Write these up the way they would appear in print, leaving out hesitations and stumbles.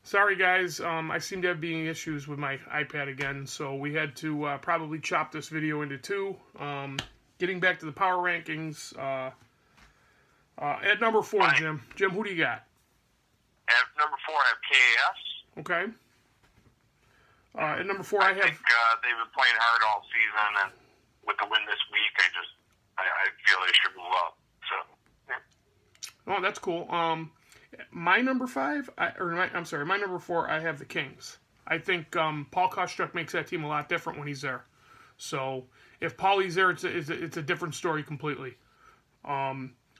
Sorry, guys. I seem to have being issues with my iPad again, so we had to probably chop this video into two. Getting back to the power rankings, at number 4, Jim. Jim, who do you got? At number 4, I have KAS. Okay. At number 4, I think they've been playing hard all season, and with the win this week, I feel they should move up. So, yeah. Oh, that's cool. My number 5, my number 4, I have the Kings. I think Paul Kostruk makes that team a lot different when he's there. So if Paulie's there, it's a different story completely.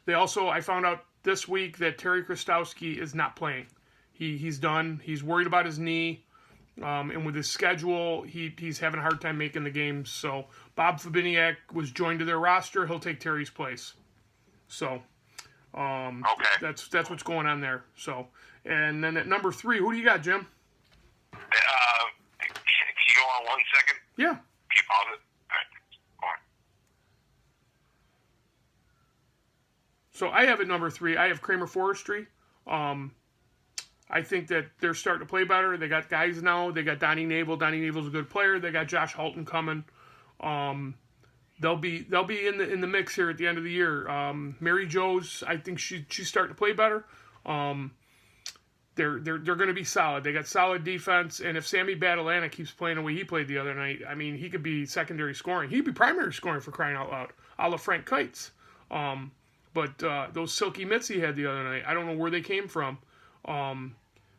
They also, I found out this week that Terry Krastowski is not playing. He's done. He's worried about his knee. And with his schedule, he's having a hard time making the games. So Bob Fabiniak was joined to their roster. He'll take Terry's place. So okay. That's what's going on there. So, and then at number 3, who do you got, Jim? Can you go on 1 second? Yeah. Can you pause it? All right. Go on. So I have at number 3, I have Kramer Forestry. I think that they're starting to play better. They got guys now. They got Donnie Navel. Donnie Navel's a good player. They got Josh Halton coming. They'll be in the mix here at the end of the year. Mary Jo's, I think she's starting to play better. They're going to be solid. They got solid defense, and if Sammy Badalana keeps playing the way he played the other night, I mean, he could be secondary scoring. He'd be primary scoring for crying out loud, a la Frank Kites. But those silky mitts he had the other night, I don't know where they came from.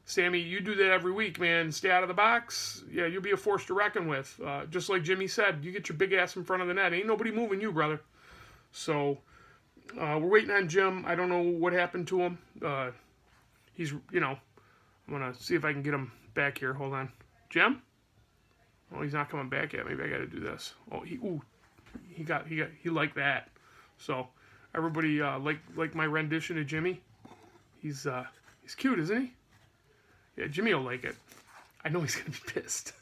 Sammy, you do that every week, man. Stay out of the box. Yeah, you'll be a force to reckon with. Just like Jimmy said, you get your big ass in front of the net. Ain't nobody moving you, brother. So we're waiting on Jim. I don't know what happened to him. He's, I'm going to see if I can get him back here. Hold on. Jim? Oh, he's not coming back yet. Maybe I got to do this. Oh, he liked that. So everybody like my rendition of Jimmy. He's cute, isn't he? Yeah, Jimmy will like it. I know he's going to be pissed.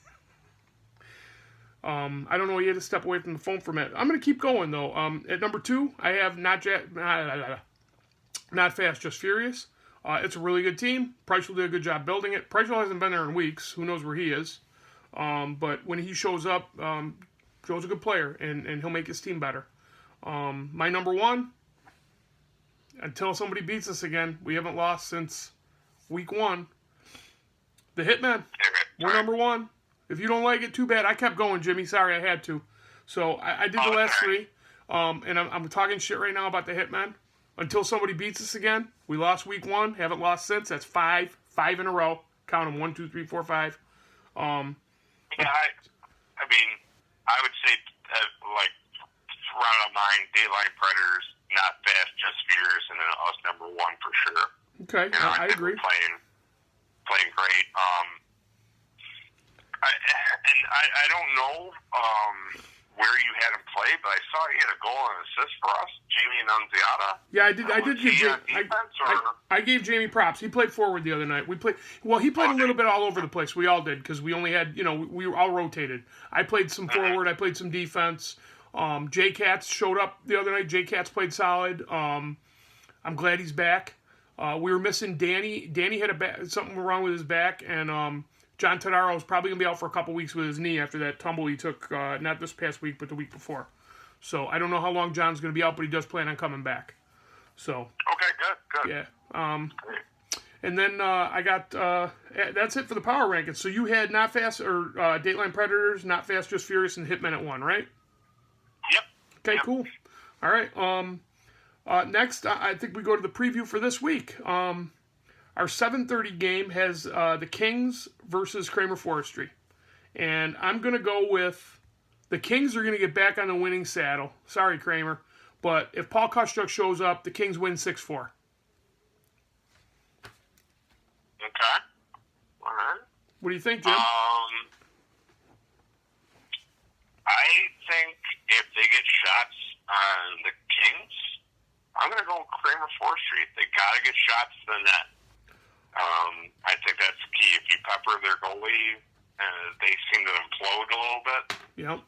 I don't know. He had to step away from the phone for a minute. I'm going to keep going, though. At number 2, I have Not Fast, Just Furious. It's a really good team. Price will do a good job building it. Price hasn't been there in weeks. Who knows where he is? But when he shows up, Joe's a good player, and he'll make his team better. My number 1, until somebody beats us again, we haven't lost since week 1. The Hitmen. We're number 1. If you don't like it, too bad. I kept going, Jimmy. Sorry, I had to. So I did the last 3. And I'm talking shit right now about the Hitmen. Until somebody beats us again. We lost week 1. Haven't lost since. That's 5 in a row. Count them. 1, 2, 3, 4, 5. Yeah, I mean, I would say, round up 9, Dayline Predators, Not Fast, Just Furious, and then us number 1 for sure. Okay, I agree. Playing great. I don't know where you had him play, but I saw he had a goal and assist for us, Jamie Annunziata. Yeah, I did give Jamie. I gave Jamie props. He played forward the other night. He played a little bit all over the place. We all did because we only had, we were all rotated. I played some forward. I played some defense. Jay Katz showed up the other night. Jay Katz played solid. I'm glad he's back. We were missing Danny. Danny had something wrong with his back, and John Todaro is probably going to be out for a couple weeks with his knee after that tumble he took, not this past week, but the week before. So I don't know how long John's going to be out, but he does plan on coming back. So okay, good. Yeah. And then I got that's it for the power rankings. So you had Not Fast or Dateline Predators, Not Fast, Just Furious, and Hitmen at 1, right? Yep. Okay, cool. All right. Next, I think we go to the preview for this week. Our 7:30 game has the Kings versus Kramer Forestry. And I'm going to go with the Kings are going to get back on the winning saddle. Sorry, Kramer. But if Paul Kostruk shows up, the Kings win 6-4. Okay. All right. What do you think, Jim? I think if they get shots on the Kings, I'm going to go with Kramer Forestry. They got to get shots to the net. I think that's the key. If you pepper their goalie, they seem to implode a little bit. Yep.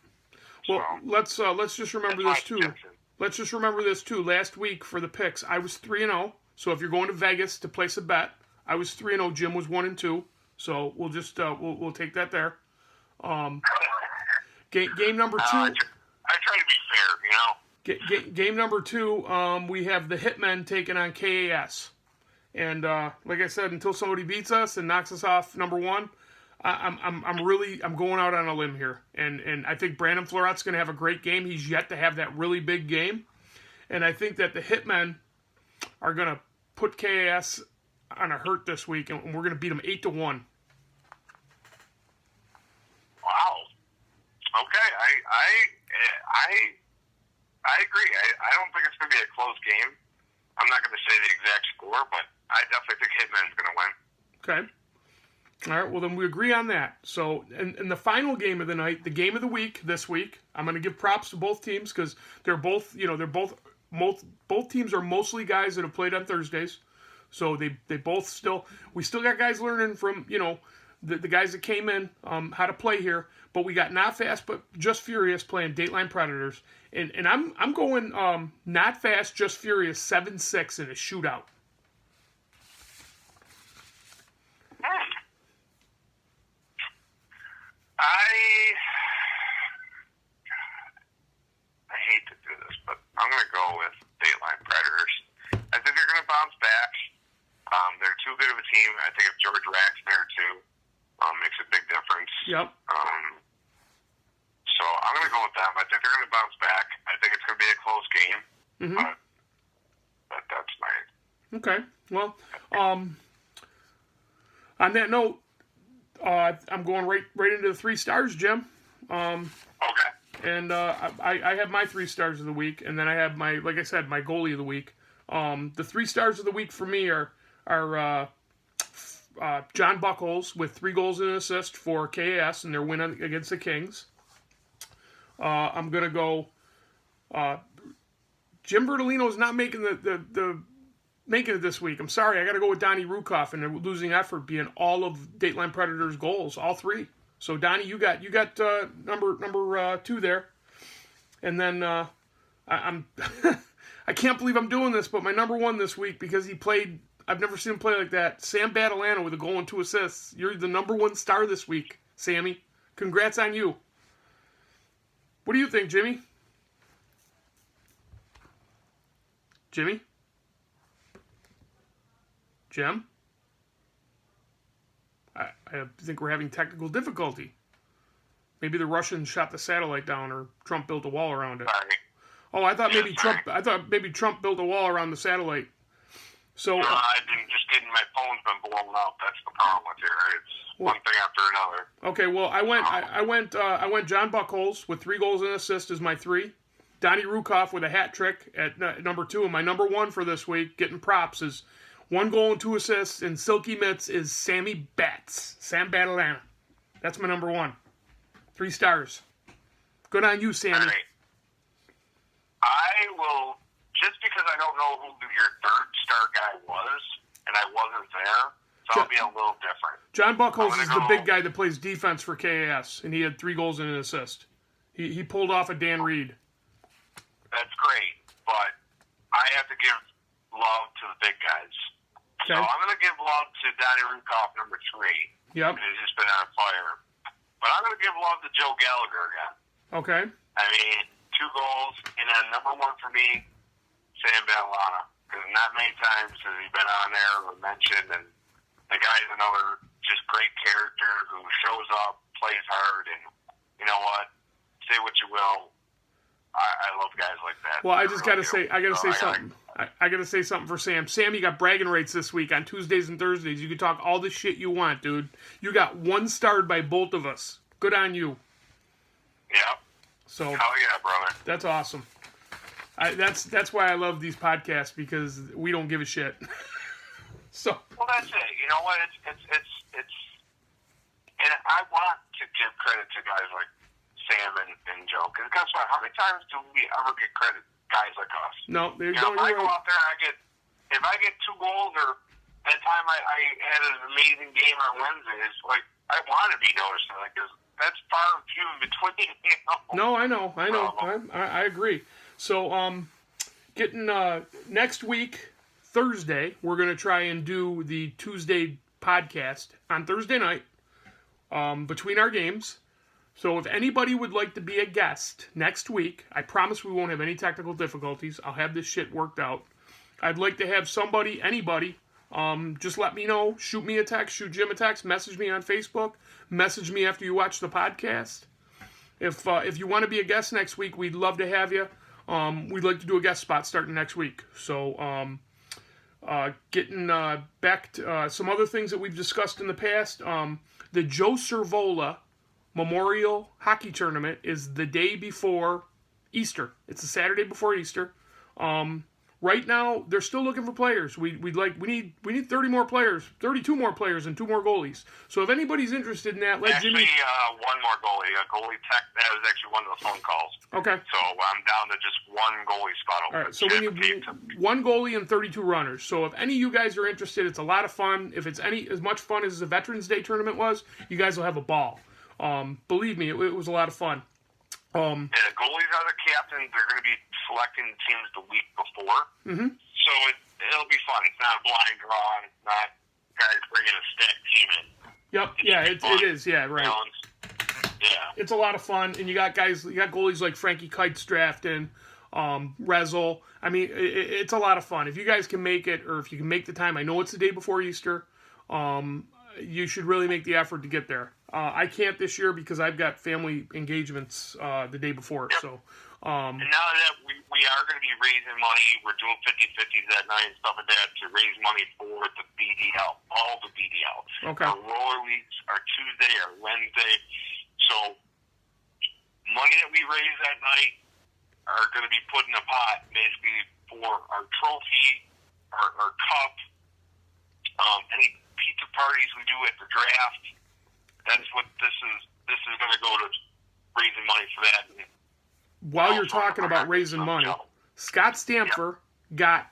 Well, so, let's just remember this too. Let's just remember this too. Last week for the picks, I was 3-0. So if you're going to Vegas to place a bet, I was 3-0. Jim was 1-2. So we'll just we'll take that there. Game number 2. I try to be fair, Game number 2. We have the Hitmen taking on KAS, and like I said, until somebody beats us and knocks us off number 1, I'm going out on a limb here, and I think Brandon Floret's going to have a great game. He's yet to have that really big game, and I think that the Hitmen are going to put KAS on a hurt this week, and we're going to beat them 8-1. Wow. Okay, I agree. I don't think it's going to be a close game. I'm not going to say the exact score, but I definitely think Hitman's going to win. Okay. All right, well, then we agree on that. So, in the final game of the night, the game of the week this week, I'm going to give props to both teams because they're both teams are mostly guys that have played on Thursdays. So they both we still got guys learning from, the guys that came in how to play here. But we got Not Fast but Just Furious playing Dateline Predators. And I'm going Not Fast, Just Furious 7-6 in a shootout. I hate to do this, but I'm going to go with Dateline Predators. I think they're going to bounce back. They're too good of a team. I think if George Rack's there too, makes a big difference. Yep. So I'm going to go with them. I think they're going to bounce back. I think it's going to be a close game. Mm-hmm. But that's my... Okay. Well, on that note, I'm going right into the 3 stars, Jim. Okay. And I have my 3 stars of the week, and then I have like I said, my goalie of the week. The 3 stars of the week for me are John Buckles with 3 goals and an assist for KAS and their win against the Kings. I'm gonna go. Jim Bertolino's not making making it this week. I'm sorry, I got to go with Donnie Rukoff and a losing effort being all of Dateline Predators' goals, all 3. So Donnie, you got number 2 there, and then I'm I can't believe I'm doing this, but my number 1 this week because he played. I've never seen him play like that. Sam Badalana with a goal and 2 assists. You're the number 1 star this week, Sammy. Congrats on you. What do you think, Jimmy? Jimmy? Jim? I think we're having technical difficulty. Maybe the Russians shot the satellite down, or Trump built a wall around it. Sorry. Oh, I thought maybe Trump built a wall around the satellite. So I've been just getting my phone's been blown out. That's the problem with here. It's one thing after another. Okay, well, I went John Buckles with 3 goals and an assist as my 3. Donnie Rukoff with a hat trick at number 2, and my number 1 for this week, getting props, is 1 goal and 2 assists, and Silky Mitts is Sam Badalana. That's my number 1. 3 stars. Good on you, Sammy. All right. I will, just because I don't know who your 3rd star guy was, and I wasn't there, so I'll be a little different. John Buckles is the big guy that plays defense for KAS, and he had 3 goals and an assist. He pulled off a Dan Reed. That's great, but I have to give love to the big guys. Okay. So I'm going to give love to Donnie Rukoff, number 3. Yep. He's just been on fire. But I'm going to give love to Joe Gallagher again. Okay. I mean, 2 goals, and then number 1 for me, Sam Badalana. Because not many times has he been on there or mentioned, and the guy's another just great character who shows up, plays hard, and you know what? Say what you will. I love guys like that. Well, I gotta say something. I gotta say something for Sam. Sam, you got bragging rights this week on Tuesdays and Thursdays. You can talk all the shit you want, dude. You got 1 starred by both of us. Good on you. Yeah. So. Hell yeah, brother. That's awesome. That's why I love these podcasts, because we don't give a shit. So. Well, that's it. You know what? It's and I want to give credit to guys like Sam and Joe, because guess what? How many times do we ever get credit guys like us? No, if I go out there and if I get 2 goals, or that time I had an amazing game on Wednesday, it's like I want to be noticed, because that's far and few in between. You know? No, I know. I agree. So, getting next week, Thursday, we're gonna try and do the Tuesday podcast on Thursday night between our games. So if anybody would like to be a guest next week, I promise we won't have any technical difficulties. I'll have this shit worked out. I'd like to have somebody, anybody, just let me know. Shoot me a text, shoot Jim a text, message me on Facebook, message me after you watch the podcast. If you want to be a guest next week, we'd love to have you. We'd like to do a guest spot starting next week. So getting back to some other things that we've discussed in the past, the Joe Cervola Memorial Hockey Tournament is the day before Easter. It's a Saturday before Easter. Right now, they're still looking for players. We need 30 more players, 32 more players, and 2 more goalies. So if anybody's interested in that, let Jimmy. One more goalie. A goalie tech. That was actually one of the phone calls. Okay. So I'm down to just one goalie spot open. All right. So we need 1 goalie and 32 runners. So if any of you guys are interested, it's a lot of fun. If it's as much fun as the Veterans Day tournament was, you guys will have a ball. Believe me, it was a lot of fun. And the goalies are the captains. They're going to be selecting teams the week before. Mm-hmm. So it'll be fun. It's not a blind draw. It's not guys bringing a stacked team in. Yep. It is. Yeah, right. Yeah. It's a lot of fun, and you got goalies like Frankie Kites drafting, Rezel. I mean, it's a lot of fun. If you guys can make it, or if you can make the time, I know it's the day before Easter. You should really make the effort to get there. I can't this year because I've got family engagements the day before. Yep. So, and now that we are going to be raising money, we're doing 50-50s that night and stuff like that to raise money for the BDL, all the BDL. Okay. Our roller leagues are Tuesday or Wednesday. So money that we raise that night are going to be put in a pot basically for our trophy, our cup, any pizza parties we do at the draft. That's what this is. This is going to go to raising money for that. While you're talking about raising money, Scott Stamfer got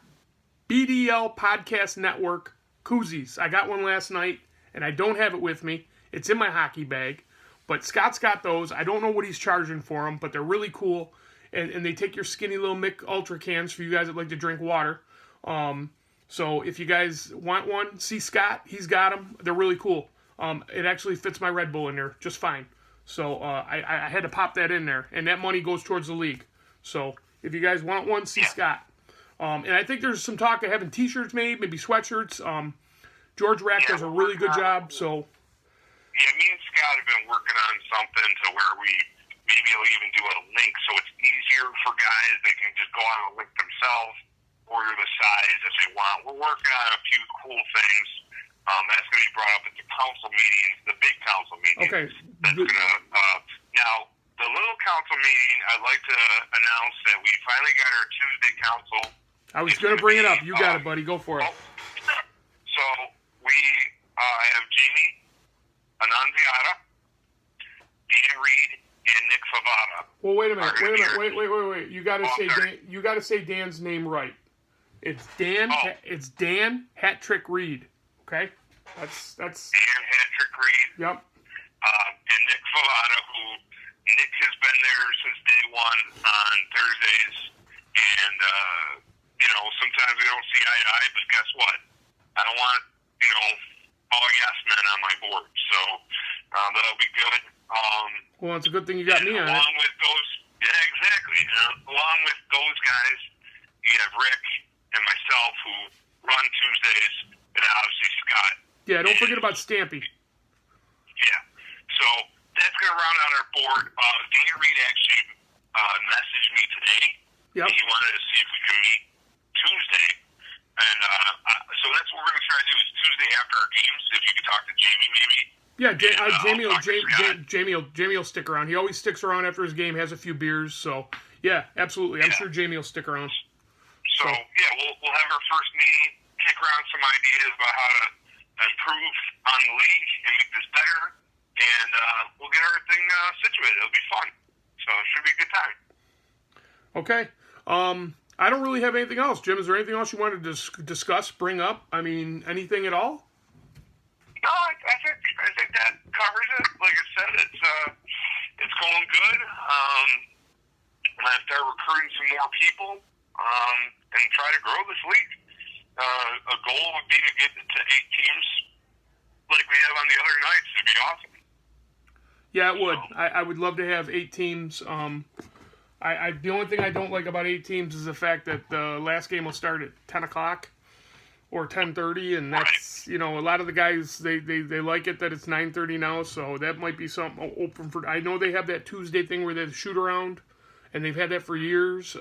BDL Podcast Network koozies. I got one last night, and I don't have it with me. It's in my hockey bag. But Scott's got those. I don't know what he's charging for them, but they're really cool. And they take your skinny little Mick Ultra cans for you guys that like to drink water. So if you guys want one, see Scott. He's got them. They're really cool. It actually fits my Red Bull in there just fine. So I had to pop that in there. And that money goes towards the league. So if you guys want one, see Scott. And I think there's some talk of having T-shirts made, maybe sweatshirts. George Rack does a really good job. So yeah, me and Scott have been working on something to where maybe we'll even do a link so it's easier for guys. They can just go on a link themselves, order the size if they want. We're working on a few cool things. That's going to be brought up at the council meetings, the big council meetings. Okay. That's going to now the little council meeting. I'd like to announce that we finally got our Tuesday council. I was going to bring it up. You got it, buddy. Go for it. So we have Jamie Annunziata, Dan Reed, and Nick Favata. Well, wait a minute. Wait. You got to say Dan's name right. It's Dan. It's Dan Hat-Trick Reed. Okay, that's Dan Hat-Trick Reed. Yep. And Nick Favata, who Nick has been there since day one on Thursdays, and sometimes we don't see eye to eye, but guess what? I don't want all yes men on my board, so that'll be good. Well, it's a good thing you got me on it. Along with those, yeah, exactly. Along with those guys, you have Rick and myself who run Tuesdays, and obviously Scott. Yeah, don't forget about Stampy. Yeah, so that's going to round out our board. Dan Reed actually messaged me today. Yep. He wanted to see if we could meet Tuesday, and so that's what we're going to try to do is Tuesday after our games. If you could talk to Jamie, maybe. Yeah, Jamie will stick around. He always sticks around after his game, has a few beers. So yeah, absolutely. I'm sure Jamie will stick around. So yeah, we'll have our first meeting, kick around some ideas about how to improve on the league and make this better, and we'll get everything situated. It'll be fun. So it should be a good time. Okay. I don't really have anything else. Jim, is there anything else you wanted to discuss, bring up? I mean, anything at all? No, I think that covers it. Like I said, it's going good. I'm going to start recruiting some more people and try to grow this league. A goal would be to get to 8 teams awesome. Yeah, it would. I would love to have 8 teams. The only thing I don't like about 8 teams is the fact that the last game will start at 10 o'clock or 10:30, and that's, a lot of the guys, they like it that it's 9:30 now, so that might be something open for. I know they have that Tuesday thing where they shoot around, and they've had that for years.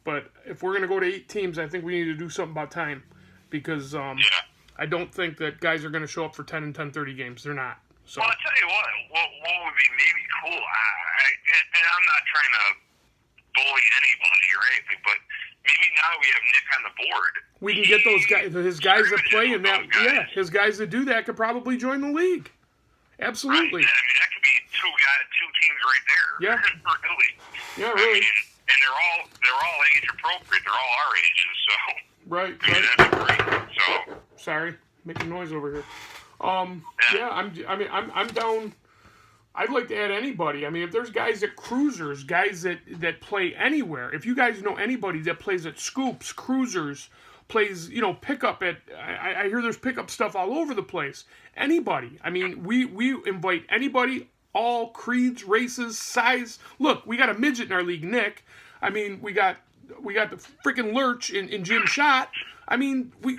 But if we're going to go to 8 teams, I think we need to do something about time, because I don't think that guys are going to show up for 10 and 10:30 games. They're not. So. Well, I'll tell you what would be maybe cool, and I'm not trying to bully anybody or anything, but maybe now we have Nick on the board. We can get those guys, his guys that play in that. Yeah, his guys that do that could probably join the league. Absolutely. Right. I mean, that could be 2 teams right there. Yeah. Really. Yeah, really. And they're all age appropriate. They're all our ages, so. Right. I mean, that'd be great. So. Sorry, making noise over here. Yeah, I'm down. I'd like to add anybody. I mean, if there's guys at cruisers, guys that play anywhere. If you guys know anybody that plays at scoops, cruisers, plays, pickup at. I hear there's pickup stuff all over the place. Anybody. I mean, we invite anybody. All creeds, races, size. Look, we got a midget in our league, Nick. I mean, we got the freaking Lurch in Jim Shot. I mean, we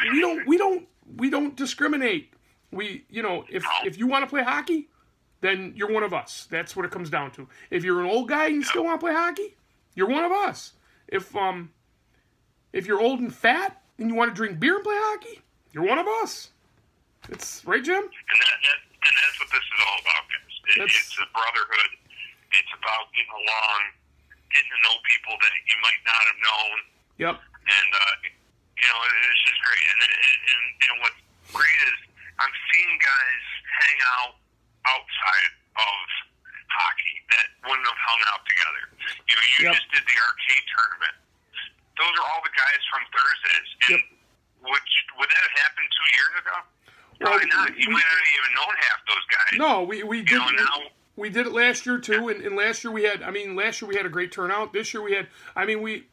don't discriminate. If you want to play hockey, then you're one of us. That's what it comes down to. If you're an old guy and you still want to play hockey, you're one of us. If you're old and fat and you want to drink beer and play hockey, you're one of us. It's right, Jim? And that's what this is all about, guys. It's a brotherhood. It's about getting along, getting to know people that you might not have known. Yep. And it's just great. And what's great is I'm seeing guys hang out outside of hockey that wouldn't have hung out together. You just did the arcade tournament. Those are all the guys from Thursdays. And would that have happened 2 years ago? Probably not. You might not even known half those guys. No, we did. We did it last year too, and last year we had. Last year we had a great turnout. This year we had.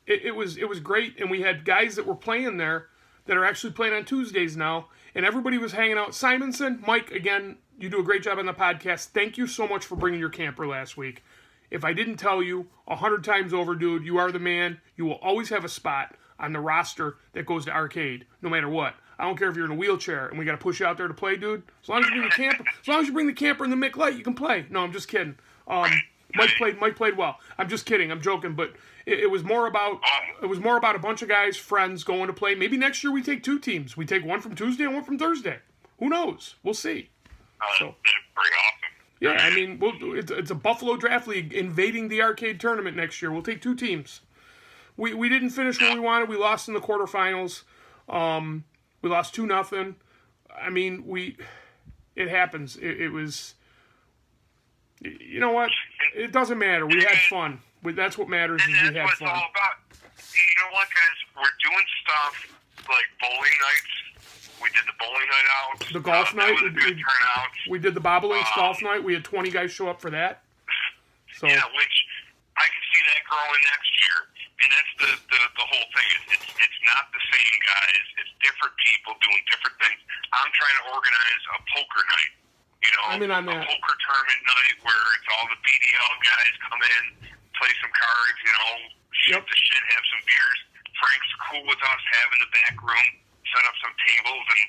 It was great, and we had guys that were playing there that are actually playing on Tuesdays now, and everybody was hanging out. Simonson, Mike, again, you do a great job on the podcast. Thank you so much for bringing your camper last week. If I didn't tell you 100 times over, dude, you are the man. You will always have a spot on the roster that goes to arcade, no matter what. I don't care if you're in a wheelchair and we got to push you out there to play, dude. As long as you bring the camper, and the Mick Light, you can play. No, I'm just kidding. Mike played well. I'm just kidding. I'm joking, but it was more about a bunch of guys, friends going to play. Maybe next year we take 2 teams. We take one from Tuesday and one from Thursday. Who knows? We'll see. That's pretty awesome. Yeah, it's a Buffalo Draft League invading the arcade tournament next year. We'll take 2 teams. We didn't finish where we wanted. We lost in the quarterfinals. We lost 2-0. It happens. It was. You know what? It doesn't matter. We had fun. That's what matters. Is we had fun. That's what it's all about. You know what, guys? We're doing stuff like bowling nights. We did the bowling night out. The golf night. That was a good turnout. We did the Bobolinks golf night. We had 20 guys show up for that. So. Yeah, which I can see that growing next year. And that's the whole thing. It's not the same guys. It's different people doing different things. I'm trying to organize a poker night. I'm in on that. A poker tournament night where it's all the BDL guys come in, play some cards, shoot the shit, have some beers. Frank's cool with us having the back room, set up some tables, and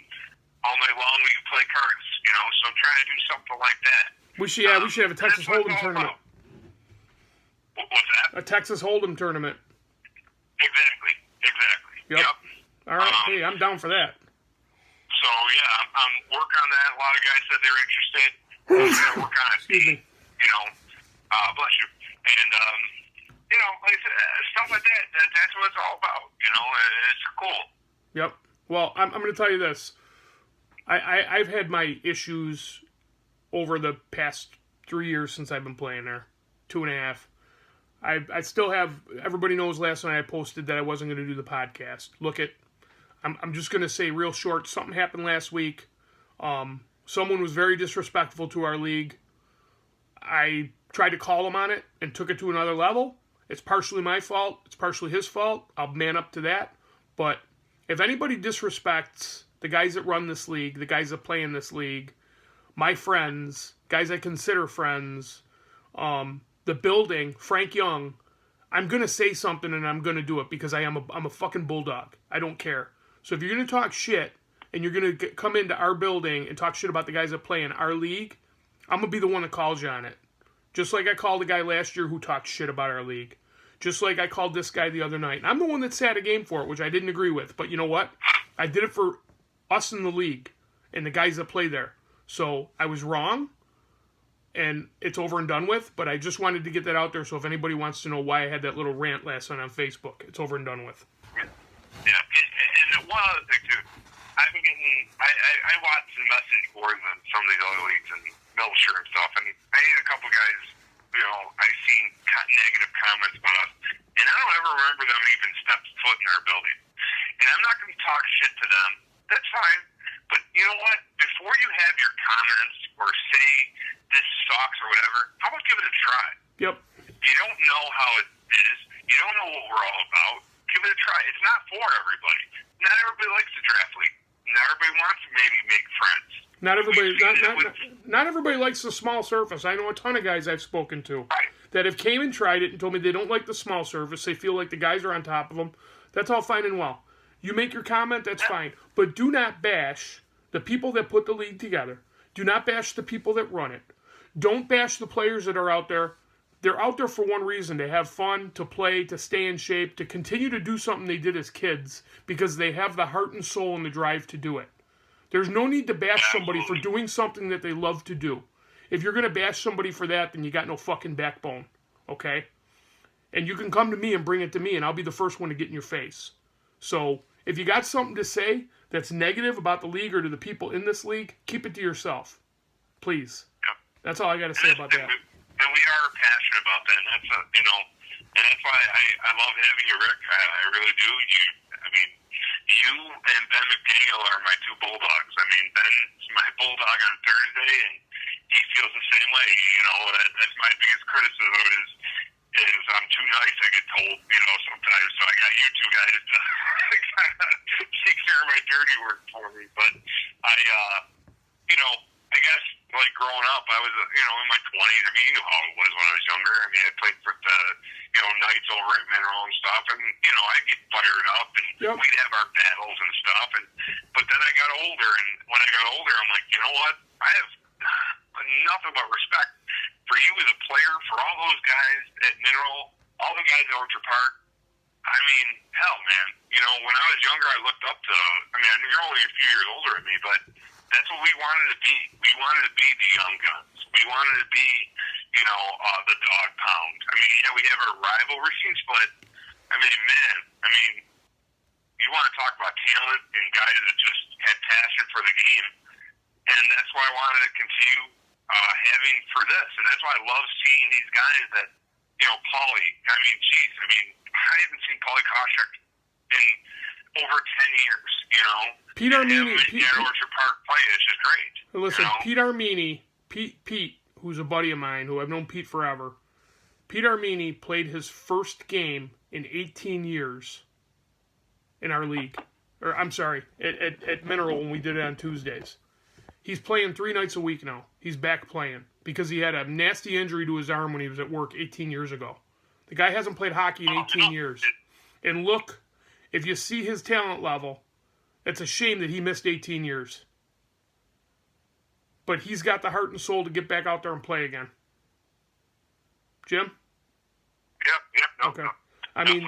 all night long we can play cards. So I'm trying to do something like that. We should have a Texas Hold'em tournament. What's that? A Texas Hold'em tournament. Exactly. Yep. All right. Hey, I'm down for that. So yeah, I'm working on that. A lot of guys said they're interested. I'm gonna work on it. Excuse me. Bless you. And like I said, stuff like that. That's what it's all about. It's cool. Yep. Well, I'm going to tell you this. I've had my issues over the past 3 years since I've been playing there. 2.5. I still have. Everybody knows. Last night I posted that I wasn't going to do the podcast. I'm just going to say real short. Something happened last week. Someone was very disrespectful to our league. I tried to call him on it and took it to another level. It's partially my fault. It's partially his fault. I'll man up to that. But if anybody disrespects the guys that run this league, the guys that play in this league, my friends, guys I consider friends, the building, Frank Young, I'm going to say something and I'm going to do it because I'm a fucking bulldog. I don't care. So if you're going to talk shit and you're going to come into our building and talk shit about the guys that play in our league, I'm going to be the one that calls you on it. Just like I called the guy last year who talked shit about our league. Just like I called this guy the other night. And I'm the one that sat a game for it, which I didn't agree with. But you know what? I did it for us in the league and the guys that play there. So I was wrong, and it's over and done with. But I just wanted to get that out there so if anybody wants to know why I had that little rant last night on Facebook, it's over and done with. Yeah, and one other thing, too. I've been getting, I watch the message boards on some of these other leagues and Melcher and stuff, and I had a couple guys, I've seen negative comments about us, and I don't ever remember them even stepped foot in our building. And I'm not going to talk shit to them. That's fine. But you know what? Before you have your comments or say this sucks or whatever, how about give it a try? Yep. You don't know how it is. You don't know what we're all about. Give it a try. It's not for everybody. Not everybody likes the draft league. Not everybody wants to maybe make friends. Not everybody likes the small surface. I know a ton of guys I've spoken to that have came and tried it and told me they don't like the small surface. They feel like the guys are on top of them. That's all fine and well. You make your comment, that's fine. But do not bash the people that put the league together. Do not bash the people that run it. Don't bash the players that are out there. They're out there for one reason, to have fun, to play, to stay in shape, to continue to do something they did as kids because they have the heart and soul and the drive to do it. There's no need to bash somebody for doing something that they love to do. If you're going to bash somebody for that, then you got no fucking backbone, okay? And you can come to me and bring it to me, and I'll be the first one to get in your face. So if you got something to say that's negative about the league or to the people in this league, keep it to yourself, please. Yep. That's all I got to say about that. And we are passionate about that, and that's and that's why I love having you, Rick. I really do. You and Ben McDaniel are my two bulldogs. Ben's my bulldog on Thursday, and he feels the same way. That's my biggest criticism is I'm too nice, I get told, sometimes. So I got you two guys to take care of my dirty work for me. But I guess, like, growing up, I was, in my 20s. You knew how it was when I was younger. I played for the, Knights over at Mineral and stuff. And, I'd get fired up, and we'd have our battles and stuff. But then I got older, and when I got older, I'm like, you know what? I have nothing but respect for you as a player, for all those guys at Mineral, all the guys at Orchard Park. Hell, man. When I was younger, I looked up to, you're only a few years older than me, but that's what we wanted to be. We wanted to be the young guns. We wanted to be, the dog pound. We have our rivalries, but, you want to talk about talent and guys that just had passion for the game. And that's why I wanted to continue having for this. And that's why I love seeing these guys that, Paulie. I haven't seen Paulie Koshek in over 10 years, Pete Armini. At Orchard Park play is just great. Listen, Pete Armini, Pete, who's a buddy of mine, who I've known Pete forever. Pete Armini played his first game in 18 years in our league. Or, I'm sorry, at Mineral when we did it on Tuesdays. He's playing 3 nights a week now. He's back playing because he had a nasty injury to his arm when he was at work 18 years ago. The guy hasn't played hockey in 18 years. And look, if you see his talent level, it's a shame that he missed 18 years. But he's got the heart and soul to get back out there and play again. Jim? Yep. No, okay. No.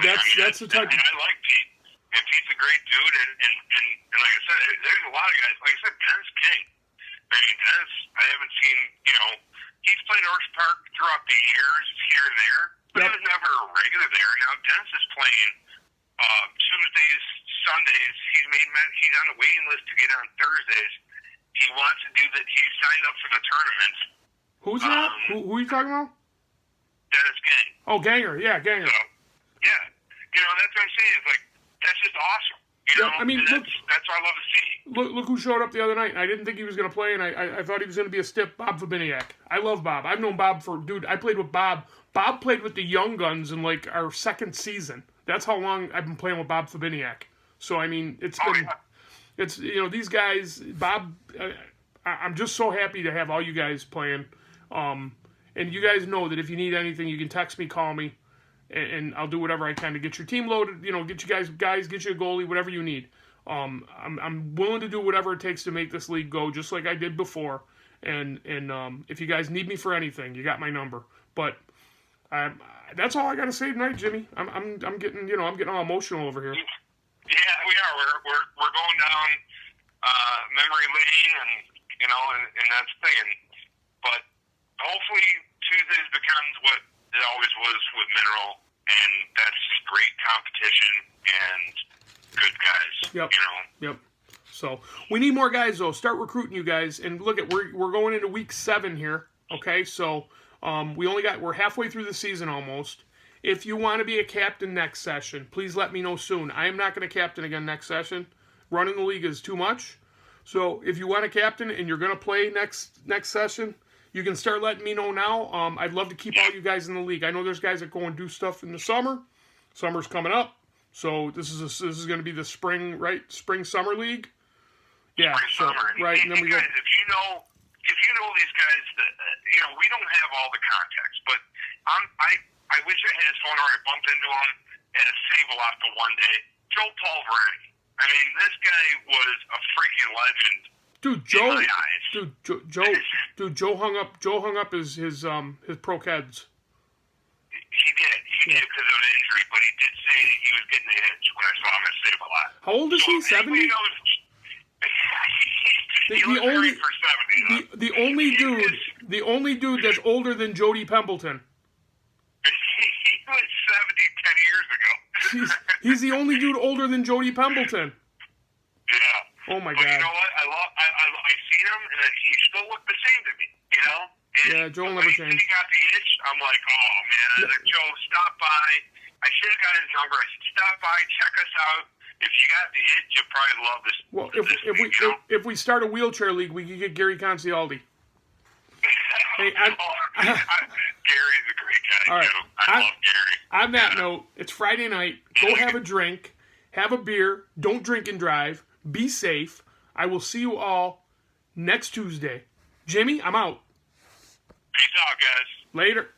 That's the type. And I like Pete. And Pete's a great dude. And like I said, there's a lot of guys. Like I said, Ben's king. Dennis, I haven't seen, he's played Orchard Park throughout the years here and there, but he was never a regular there. Now Dennis is playing Tuesdays, Sundays. He's on the waiting list to get on Thursdays. He wants to do that. He signed up for the tournament. Who's that? Who are you talking about? Dennis Gang. Oh, Ganger. Yeah, Ganger. So, yeah. That's what I'm saying. It's like, that's just awesome. That's what I love to see. Look who showed up the other night. I didn't think he was going to play, and I thought he was going to be a stiff. Bob Fabiniak. I love Bob. I've known Bob I played with Bob. Bob played with the Young Guns in, like, our second season. That's how long I've been playing with Bob Fabiniak. So, it's been... Yeah. It's, these guys... Bob... I'm just so happy to have all you guys playing. And you guys know that if you need anything, you can text me, call me, and I'll do whatever I can to get your team loaded. Get you guys, get you a goalie, whatever you need. I'm willing to do whatever it takes to make this league go, just like I did before. And if you guys need me for anything, you got my number. But that's all I got to say tonight, Jimmy. I'm getting all emotional over here. Yeah, we are. We're going down memory lane, and that's the thing. But hopefully Tuesdays becomes what it always was with Mineral, and that's just great competition and good guys. Yep. Yep. So we need more guys though. Start recruiting you guys, and look at we're going into week 7 here. Okay, so we're halfway through the season almost. If you want to be a captain next session, please let me know soon. I am not going to captain again next session. Running the league is too much. So if you want a captain and you're going to play next session, you can start letting me know now. I'd love to keep all you guys in the league. I know there's guys that go and do stuff in the summer. Summer's coming up, so this is going to be the spring summer league. Yeah, spring summer. Right. And then we guys, if you know these guys that we don't have all the context, but I wish I had his phone or I bumped into him at a Save-A-Lot the one day. Joe Pulverani. I mean, this guy was a freaking legend. Dude, Joe hung up his pro Keds. He did because of an injury, but he did say that he was getting the itch when I saw him at Save-A-Lot. How old is he? 70? The only dude that's older than Jody Pembleton. He was 70 10 years ago. He's the only dude older than Jody Pembleton. Yeah. Oh my but God. You know what? I seen him and he still looked the same to me. And yeah, Joe never changed. He got the itch. I'm like, oh man. I was like, Joe, stop by. I should have got his number. I said, stop by, check us out. If you got the itch, you'll probably love this. Well, if we start a wheelchair league, we could get Gary Concialdi. Hey, Gary's a great guy, all right. too. I love Gary. On that note, it's Friday night. Go have a drink. Have a beer. Don't drink and drive. Be safe. I will see you all next Tuesday. Jimmy, I'm out. Peace out, guys. Later.